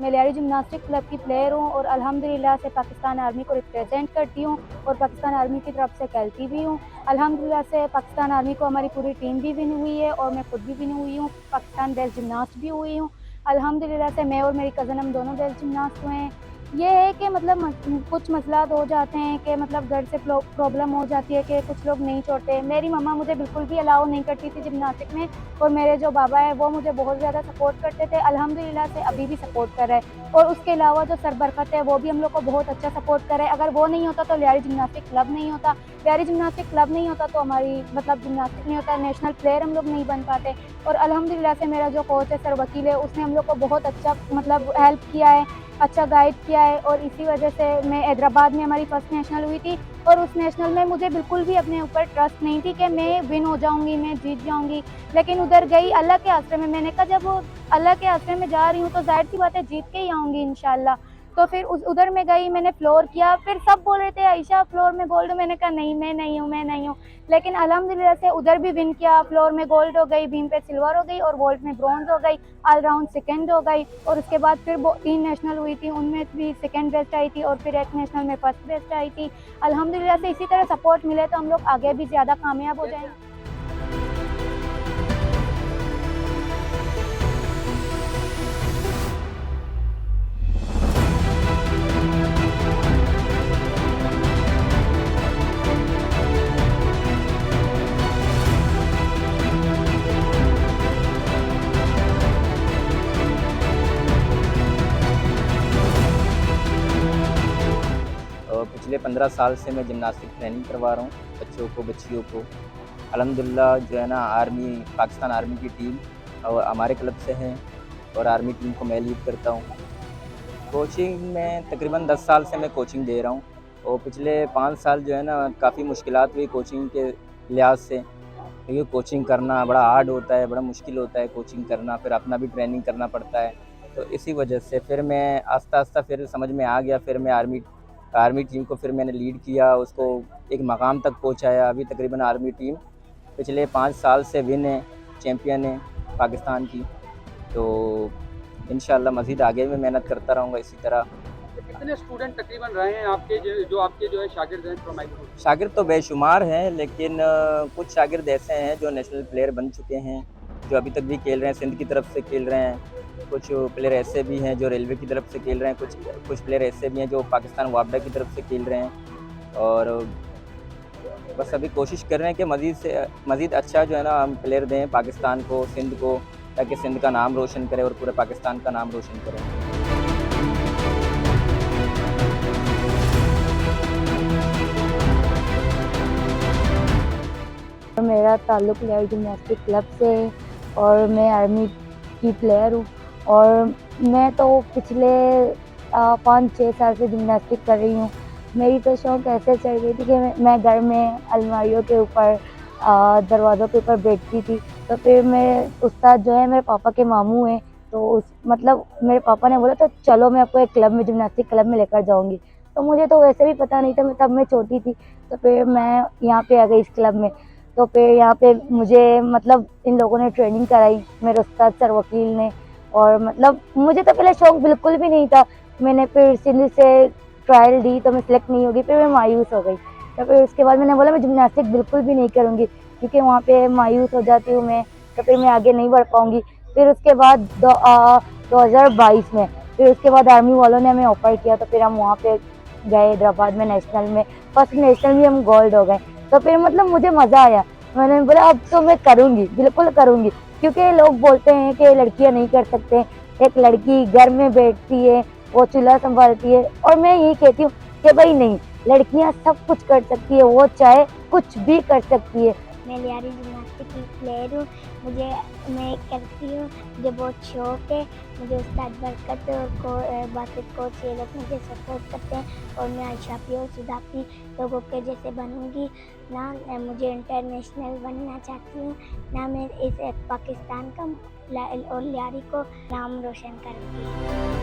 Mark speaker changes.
Speaker 1: मैं Lyari gymnastic club की player हूँ और अल्हम्दुलिल्लाह से पाकिस्तान आर्मी को रिप्रेजेंट करती हूँ और पाकिस्तान आर्मी की तरफ से खेलती भी हूँ। अल्हम्दुलिल्लाह से पाकिस्तान आर्मी को हमारी पूरी टीम भी विन हुई है और मैं खुद भी विन हुई हूँ, पाकिस्तान बेस्ट जिम्नास्ट भी हुई हूँ। अल्हम्दुलिल्लाह से मैं और मेरी कज़न हम दोनों बेस्ट जिम्नास्ट हुए हैं। ये है कि मतलब कुछ मसलात हो जाते हैं कि मतलब घर से प्रॉब्लम हो जाती है कि कुछ लोग नहीं छोड़ते। मेरी मम्मा मुझे बिल्कुल भी अलाउ नहीं करती थी जिम्नास्टिक में और मेरे जो बाबा है वो मुझे बहुत ज़्यादा सपोर्ट करते थे। अल्हम्दुलिल्लाह से अभी भी सपोर्ट कर रहे हैं और उसके अलावा जो सर बरकत है वो भी हम लोग को बहुत अच्छा सपोर्ट कर रहे हैं। अगर वो नहीं होता तो लियारी जिम्नास्टिक क्लब नहीं होता, लियारी जिम्नास्टिक क्लब नहीं होता तो हमारी मतलब जिम्नास्टिक नहीं होता, नेशनल प्लेयर हम लोग नहीं बन पाते। और अल्हम्दुलिल्लाह से मेरा जो कोच है सर वकील है उसने हम लोग को बहुत अच्छा मतलब हेल्प किया है, अच्छा गाइड किया है और इसी वजह से मैं हैदराबाद में हमारी फर्स्ट नेशनल हुई थी और उस नेशनल में मुझे बिल्कुल भी अपने ऊपर ट्रस्ट नहीं थी कि मैं विन हो जाऊंगी, मैं जीत जाऊंगी। लेकिन उधर गई अल्लाह के आश्रय में, मैंने कहा जब अल्लाह के आश्रय में जा रही हूँ तो जाहिर सी बात है जीत के ही आऊँगी इंशाल्लाह। तो फिर उधर में गई, मैंने फ्लोर किया, फिर सब बोल रहे थे आयशा फ्लोर में गोल्ड, मैंने कहा नहीं मैं नहीं हूँ, मैं नहीं हूँ। लेकिन अल्हम्दुलिल्लाह से उधर भी विन किया, फ्लोर में गोल्ड हो गई, बीम पे सिल्वर हो गई और वोल्ट में ब्रॉन्ज हो गई, ऑल राउंड सेकंड हो गई। और उसके बाद फिर वो 3 नेशनल हुई थी, उनमें भी सेकंड बेस्ट आई थी और फिर एक नेशनल में फर्स्ट बेस्ट आई थी। अल्हम्दुलिल्लाह से इसी तरह सपोर्ट मिले तो हम लोग आगे भी ज़्यादा कामयाब हो जाएंगे।
Speaker 2: और पिछले 15 साल से मैं जिम्नास्टिक ट्रेनिंग करवा रहा हूँ बच्चों को, बच्चियों को। अल्हम्दुलिल्लाह जो है ना आर्मी, पाकिस्तान आर्मी की टीम और हमारे क्लब से है और आर्मी टीम को मैं लीड करता हूँ। कोचिंग में तकरीबन 10 साल से मैं कोचिंग दे रहा हूँ और पिछले 5 साल जो है ना काफ़ी मुश्किलात हुई कोचिंग के लिहाज से, क्योंकि कोचिंग करना बड़ा हार्ड होता है, बड़ा मुश्किल होता है कोचिंग करना, फिर अपना भी ट्रेनिंग करना पड़ता है। तो इसी वजह से फिर मैं आस्ता-आस्ता फिर समझ में आ गया, फिर मैं आर्मी टीम को फिर मैंने लीड किया, उसको एक मकाम तक पहुँचाया। अभी तकरीबन आर्मी टीम पिछले 5 साल से विन है, चैम्पियन है पाकिस्तान की। तो इंशाल्लाह मज़ीद आगे भी मेहनत करता रहूँगा इसी तरह।
Speaker 3: कितने स्टूडेंट तकरीबन रहे हैं आपके जो आपके जो है शागिर्द हैं फ्रॉम?
Speaker 2: शागिर्द तो बेशुमार हैं, लेकिन कुछ शागिर्द ऐसे हैं जो नेशनल प्लेयर बन चुके हैं, जो अभी तक भी खेल रहे हैं, सिंध की तरफ से खेल रहे हैं। कुछ प्लेयर ऐसे भी हैं जो रेलवे की तरफ से खेल रहे हैं, कुछ प्लेयर ऐसे भी हैं जो पाकिस्तान वापडा की तरफ से खेल रहे हैं। और बस अभी कोशिश कर रहे हैं कि मज़ीद अच्छा जो है ना हम प्लेयर दें पाकिस्तान को, सिंध को, ताकि सिंध का नाम रोशन करें और पूरे पाकिस्तान का नाम रोशन करें।
Speaker 1: मेरा ताल्लुक़ लियारी जिम्नास्टिक क्लब से है और मैं आर्मी की प्लेयर हूँ और मैं तो पिछले 5-6 साल से जिम्नास्टिक कर रही हूँ। मेरी तो शौक़ ऐसे चढ़ गई थी कि मैं घर में अलमारियों के ऊपर, दरवाज़ों के ऊपर बैठती थी। तो फिर मेरे उस्ताद जो है मेरे पापा के मामू हैं, तो मतलब मेरे पापा ने बोला तो चलो मैं आपको एक क्लब में, जिम्नास्टिक क्लब में लेकर जाऊँगी। तो मुझे तो वैसे भी पता नहीं था, तब मैं छोटी थी। तो फिर मैं यहाँ पे आ गई इस क्लब में। तो फिर यहाँ पे मुझे मतलब इन लोगों ने ट्रेनिंग कराई, मेरे उस्ताद सर वकील ने। और मतलब मुझे तो पहले शौक़ बिल्कुल भी नहीं था। मैंने फिर सिंध से ट्रायल दी तो मैं सिलेक्ट नहीं होगी, फिर मैं मायूस हो गई। तो फिर उसके बाद मैंने बोला मैं जिम्नास्टिक बिल्कुल भी नहीं करूँगी, क्योंकि वहाँ पे मायूस हो जाती हूँ मैं, तो फिर मैं आगे नहीं बढ़ पाऊँगी। फिर उसके बाद 2022 में फिर उसके बाद आर्मी वालों ने हमें ऑफ़र किया, तो फिर हम वहाँ पे गए हैदराबाद में नेशनल में। फर्स्ट नेशनल में हम गोल्ड हो गए। तो फिर मतलब मुझे मज़ा आया। मैंने बोला अब तो मैं करूँगी, बिल्कुल करूँगी, क्योंकि लोग बोलते हैं कि लड़कियाँ नहीं कर सकते। एक लड़की घर में बैठती है, वो चूल्हा संभालती है, और मैं यही कहती हूँ कि भाई नहीं, लड़कियाँ सब कुछ कर सकती है, वो चाहे कुछ भी कर सकती है।
Speaker 4: मैं लियारी जिम्नास्टिक की प्लेयर हूँ। मैं करती हूँ, मुझे बहुत शौक़ है। मुझे उस्ताद बरकत और बाक़ी कोच ये लोग मुझे सपोर्ट करते हैं और मैं आयशा और सुधापी लोगों के जैसे बनूँगी ना। मुझे इंटरनेशनल बनना चाहती हूँ ना, मैं इस पाकिस्तान का और लियारी को नाम रोशन करूँगी।